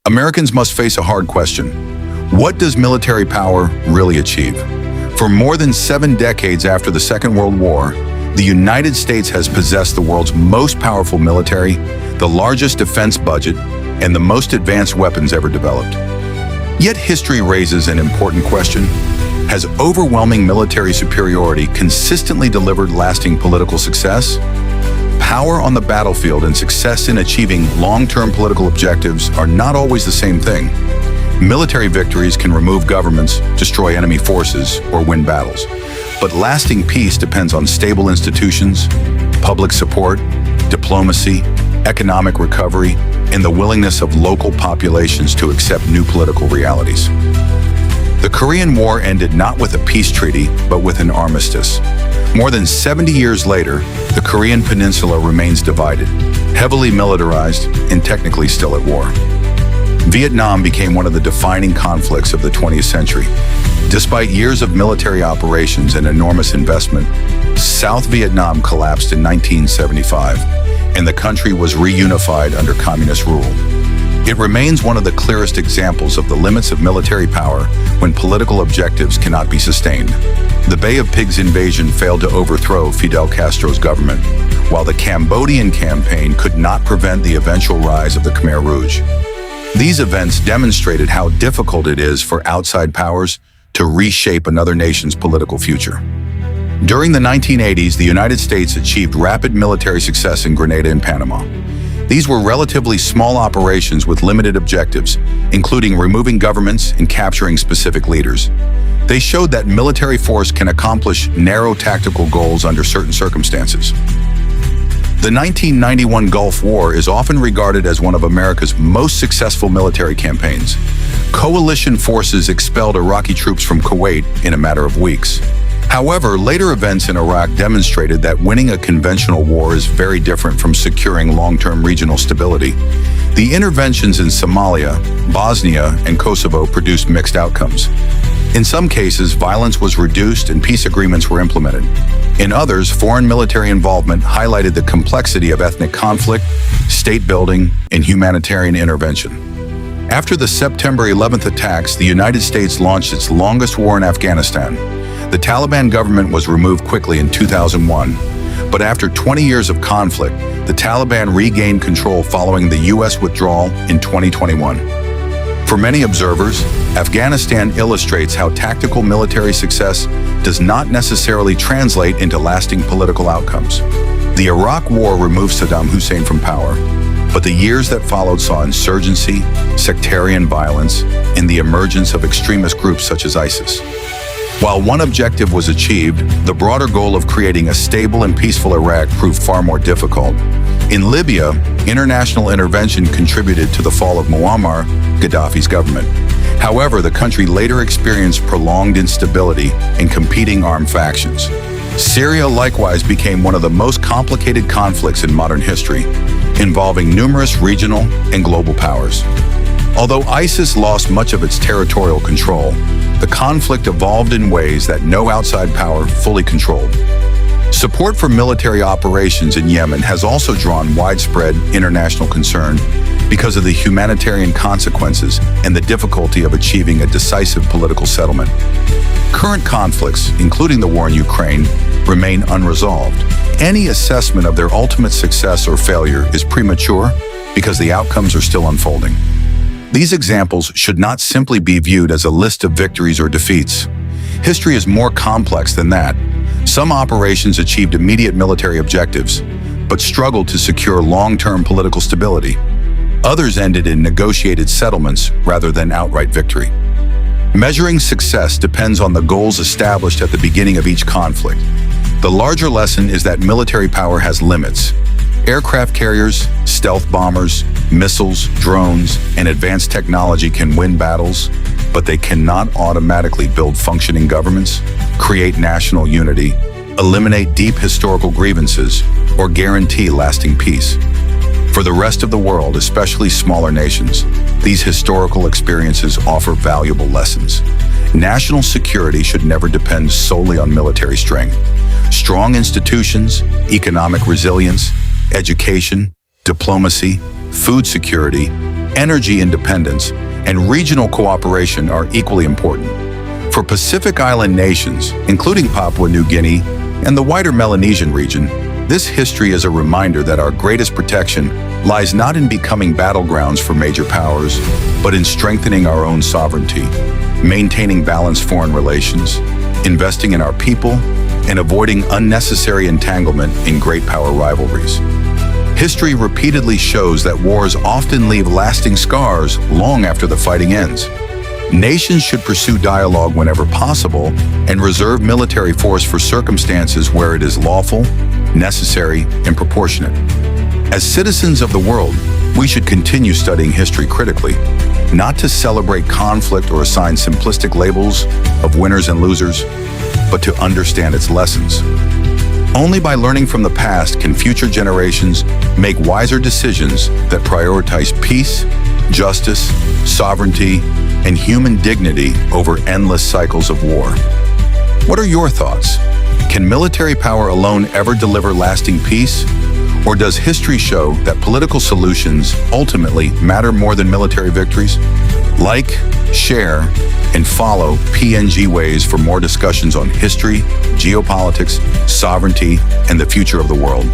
Americans must face a hard question. What does military power really achieve? For more than 7 decades after the Second World War, the United States has possessed the world's most powerful military, the largest defense budget, and the most advanced weapons ever developed. Yet history raises an important question. Has overwhelming military superiority consistently delivered lasting political success? Power on the battlefield and success in achieving long-term political objectives are not always the same thing. Military victories can remove governments, destroy enemy forces, or win battles. But lasting peace depends on stable institutions, public support, diplomacy, economic recovery, and the willingness of local populations to accept new political realities. The Korean War ended not with a peace treaty, but with an armistice. More than 70 years later, the Korean Peninsula remains divided, heavily militarized, and technically still at war. Vietnam became one of the defining conflicts of the 20th century. Despite years of military operations and enormous investment, South Vietnam collapsed in 1975, and the country was reunified under communist rule. It remains one of the clearest examples of the limits of military power when political objectives cannot be sustained. The Bay of Pigs invasion failed to overthrow Fidel Castro's government, while the Cambodian campaign could not prevent the eventual rise of the Khmer Rouge. These events demonstrated how difficult it is for outside powers to reshape another nation's political future. During the 1980s, the United States achieved rapid military success in Grenada and Panama. These were relatively small operations with limited objectives, including removing governments and capturing specific leaders. They showed that military force can accomplish narrow tactical goals under certain circumstances. The 1991 Gulf War is often regarded as one of America's most successful military campaigns. Coalition forces expelled Iraqi troops from Kuwait in a matter of weeks. However, later events in Iraq demonstrated that winning a conventional war is very different from securing long-term regional stability. The interventions in Somalia, Bosnia, and Kosovo produced mixed outcomes. In some cases, violence was reduced and peace agreements were implemented. In others, foreign military involvement highlighted the complexity of ethnic conflict, state building, and humanitarian intervention. After the September 11th attacks, the United States launched its longest war in Afghanistan. The Taliban government was removed quickly in 2001, but after 20 years of conflict, the Taliban regained control following the U.S. withdrawal in 2021. For many observers, Afghanistan illustrates how tactical military success does not necessarily translate into lasting political outcomes. The Iraq War removed Saddam Hussein from power, but the years that followed saw insurgency, sectarian violence, and the emergence of extremist groups such as ISIS. While one objective was achieved, the broader goal of creating a stable and peaceful Iraq proved far more difficult. In Libya, international intervention contributed to the fall of Muammar Gaddafi's government. However, the country later experienced prolonged instability and competing armed factions. Syria likewise became one of the most complicated conflicts in modern history, involving numerous regional and global powers. Although ISIS lost much of its territorial control, the conflict evolved in ways that no outside power fully controlled. Support for military operations in Yemen has also drawn widespread international concern because of the humanitarian consequences and the difficulty of achieving a decisive political settlement. Current conflicts, including the war in Ukraine, remain unresolved. Any assessment of their ultimate success or failure is premature because the outcomes are still unfolding. These examples should not simply be viewed as a list of victories or defeats. History is more complex than that. Some operations achieved immediate military objectives, but struggled to secure long-term political stability. Others ended in negotiated settlements rather than outright victory. Measuring success depends on the goals established at the beginning of each conflict. The larger lesson is that military power has limits. Aircraft carriers, stealth bombers, missiles, drones, and advanced technology can win battles, but they cannot automatically build functioning governments, create national unity, eliminate deep historical grievances, or guarantee lasting peace. For the rest of the world, especially smaller nations, these historical experiences offer valuable lessons. National security should never depend solely on military strength. Strong institutions, economic resilience, education, diplomacy, food security, energy independence, and regional cooperation are equally important. For Pacific Island nations, including Papua New Guinea and the wider Melanesian region, this history is a reminder that our greatest protection lies not in becoming battlegrounds for major powers, but in strengthening our own sovereignty, maintaining balanced foreign relations, investing in our people, and avoiding unnecessary entanglement in great power rivalries. History repeatedly shows that wars often leave lasting scars long after the fighting ends. Nations should pursue dialogue whenever possible and reserve military force for circumstances where it is lawful, necessary, and proportionate. As citizens of the world, we should continue studying history critically, not to celebrate conflict or assign simplistic labels of winners and losers, but to understand its lessons. Only by learning from the past can future generations make wiser decisions that prioritize peace, justice, sovereignty, and human dignity over endless cycles of war. What are your thoughts? Can military power alone ever deliver lasting peace? Or does history show that political solutions ultimately matter more than military victories? Like, share, and follow PNG Ways for more discussions on history, geopolitics, sovereignty, and the future of the world.